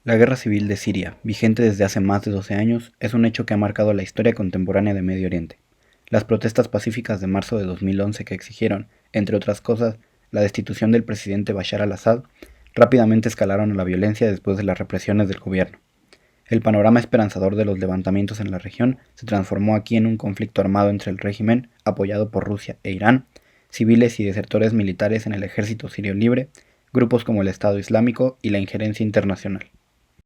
La guerra civil de Siria, vigente desde hace más de 12 años, es un hecho que ha marcado la historia contemporánea de Medio Oriente. Las protestas pacíficas de marzo de 2011 que exigieron, entre otras cosas, la destitución del presidente Bashar al-Assad, rápidamente escalaron a la violencia después de las represiones del gobierno. El panorama esperanzador de los levantamientos en la región se transformó aquí en un conflicto armado entre el régimen, apoyado por Rusia e Irán, civiles y desertores militares en el ejército sirio libre, grupos como el Estado Islámico y la injerencia internacional.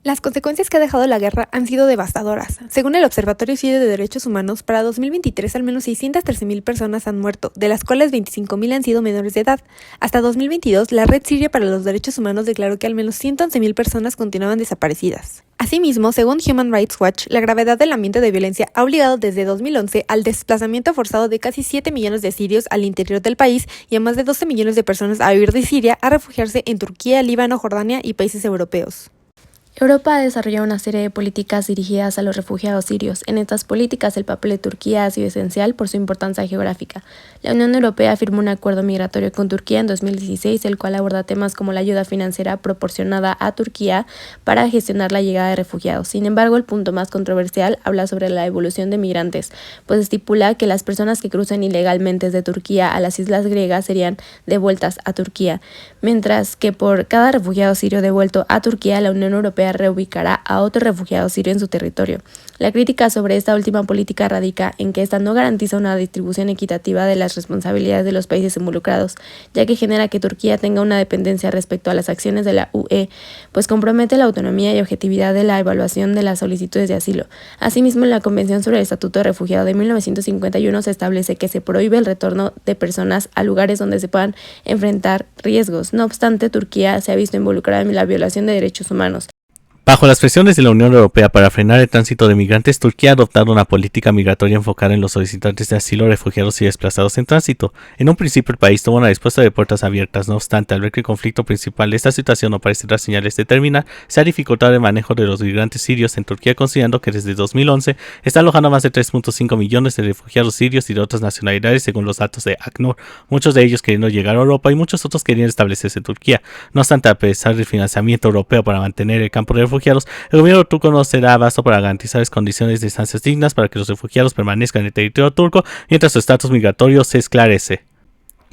Las consecuencias que ha dejado la guerra han sido devastadoras. Según el Observatorio Sirio de Derechos Humanos, para 2023 al menos 613.000 personas han muerto, de las cuales 25.000 han sido menores de edad. Hasta 2022, la Red Siria para los Derechos Humanos declaró que al menos 111.000 personas continuaban desaparecidas. Asimismo, según Human Rights Watch, la gravedad del ambiente de violencia ha obligado desde 2011 al desplazamiento forzado de casi 7 millones de sirios al interior del país y a más de 12 millones de personas a huir de Siria a refugiarse en Turquía, Líbano, Jordania y países europeos. Europa ha desarrollado una serie de políticas dirigidas a los refugiados sirios. En estas políticas, el papel de Turquía ha sido esencial por su importancia geográfica. La Unión Europea firmó un acuerdo migratorio con Turquía en 2016, el cual aborda temas como la ayuda financiera proporcionada a Turquía para gestionar la llegada de refugiados. Sin embargo, el punto más controversial habla sobre la evolución de migrantes, pues estipula que las personas que crucen ilegalmente desde Turquía a las islas griegas serían devueltas a Turquía, mientras que por cada refugiado sirio devuelto a Turquía, la Unión Europea reubicará a otro refugiado sirio en su territorio. La crítica sobre esta última política radica en que esta no garantiza una distribución equitativa de las responsabilidades de los países involucrados, ya que genera que Turquía tenga una dependencia respecto a las acciones de la UE, pues compromete la autonomía y objetividad de la evaluación de las solicitudes de asilo. Asimismo, en la Convención sobre el Estatuto de Refugiado de 1951 se establece que se prohíbe el retorno de personas a lugares donde se puedan enfrentar riesgos. No obstante, Turquía se ha visto involucrada en la violación de derechos humanos. Bajo las presiones de la Unión Europea para frenar el tránsito de migrantes, Turquía ha adoptado una política migratoria enfocada en los solicitantes de asilo, refugiados y desplazados en tránsito. En un principio, el país tuvo una respuesta de puertas abiertas. No obstante, al ver que el conflicto principal de esta situación no parece dar señales de terminar, se ha dificultado el manejo de los migrantes sirios en Turquía, considerando que desde 2011 está alojando a más de 3.5 millones de refugiados sirios y de otras nacionalidades, según los datos de ACNUR, muchos de ellos queriendo llegar a Europa y muchos otros queriendo establecerse en Turquía. No obstante, a pesar del financiamiento europeo para mantener el campo de refugiados, el gobierno turco no se da abasto para garantizar condiciones de estancias dignas para que los refugiados permanezcan en el territorio turco mientras su estatus migratorio se esclarece.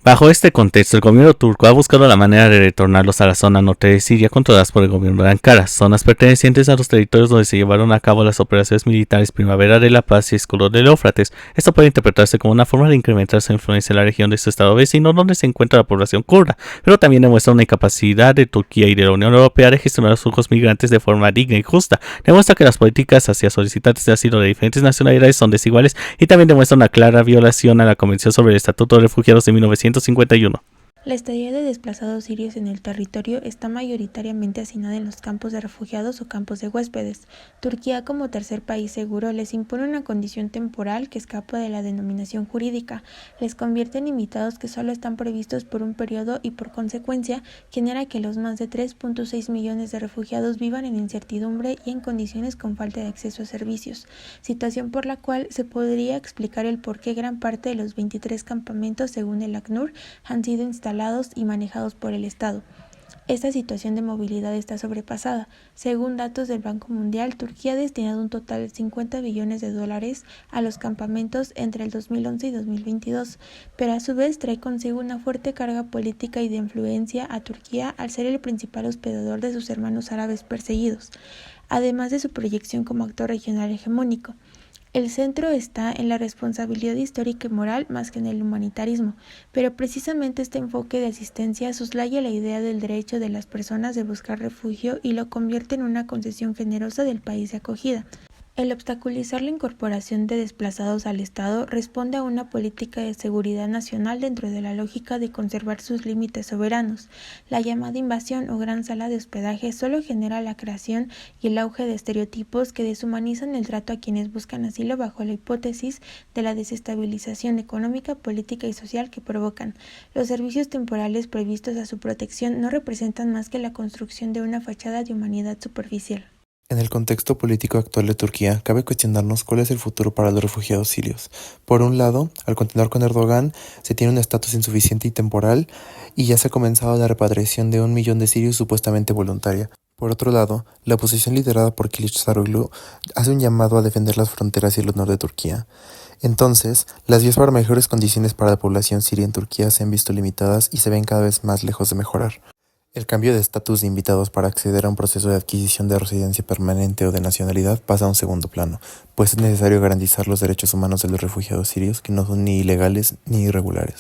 Bajo este contexto, el gobierno turco ha buscado la manera de retornarlos a la zona norte de Siria controladas por el gobierno de Ankara, zonas pertenecientes a los territorios donde se llevaron a cabo las operaciones militares Primavera de la Paz y Escudo del Éufrates. Esto puede interpretarse como una forma de incrementar su influencia en la región de su estado vecino donde se encuentra la población kurda, pero también demuestra una incapacidad de Turquía y de la Unión Europea de gestionar los flujos migrantes de forma digna y justa. Demuestra que las políticas hacia solicitantes de asilo de diferentes nacionalidades son desiguales y también demuestra una clara violación a la Convención sobre el Estatuto de Refugiados de 1951. La estadía de desplazados sirios en el territorio está mayoritariamente asignada en los campos de refugiados o campos de huéspedes. Turquía, como tercer país seguro, les impone una condición temporal que escapa de la denominación jurídica, les convierte en invitados que solo están previstos por un periodo y, por consecuencia, genera que los más de 3.6 millones de refugiados vivan en incertidumbre y en condiciones con falta de acceso a servicios, situación por la cual se podría explicar el por qué gran parte de los 23 campamentos, según el ACNUR, han sido instalados y manejados por el Estado. Esta situación de movilidad está sobrepasada. Según datos del Banco Mundial, Turquía ha destinado un total de 50 billones de dólares a los campamentos entre el 2011 y 2022, pero a su vez trae consigo una fuerte carga política y de influencia a Turquía al ser el principal hospedador de sus hermanos árabes perseguidos, además de su proyección como actor regional hegemónico. El centro está en la responsabilidad histórica y moral más que en el humanitarismo, pero precisamente este enfoque de asistencia soslaya la idea del derecho de las personas de buscar refugio y lo convierte en una concesión generosa del país de acogida. El obstaculizar la incorporación de desplazados al Estado responde a una política de seguridad nacional dentro de la lógica de conservar sus límites soberanos. La llamada invasión o gran sala de hospedaje solo genera la creación y el auge de estereotipos que deshumanizan el trato a quienes buscan asilo bajo la hipótesis de la desestabilización económica, política y social que provocan. Los servicios temporales previstos a su protección no representan más que la construcción de una fachada de humanidad superficial. En el contexto político actual de Turquía, cabe cuestionarnos cuál es el futuro para los refugiados sirios. Por un lado, al continuar con Erdogan, se tiene un estatus insuficiente y temporal, y ya se ha comenzado la repatriación de 1 millón de sirios supuestamente voluntaria. Por otro lado, la oposición liderada por Kılıçdaroğlu hace un llamado a defender las fronteras y el honor de Turquía. Entonces, las vías para mejores condiciones para la población siria en Turquía se han visto limitadas y se ven cada vez más lejos de mejorar. El cambio de estatus de invitados para acceder a un proceso de adquisición de residencia permanente o de nacionalidad pasa a un segundo plano, pues es necesario garantizar los derechos humanos de los refugiados sirios que no son ni ilegales ni irregulares.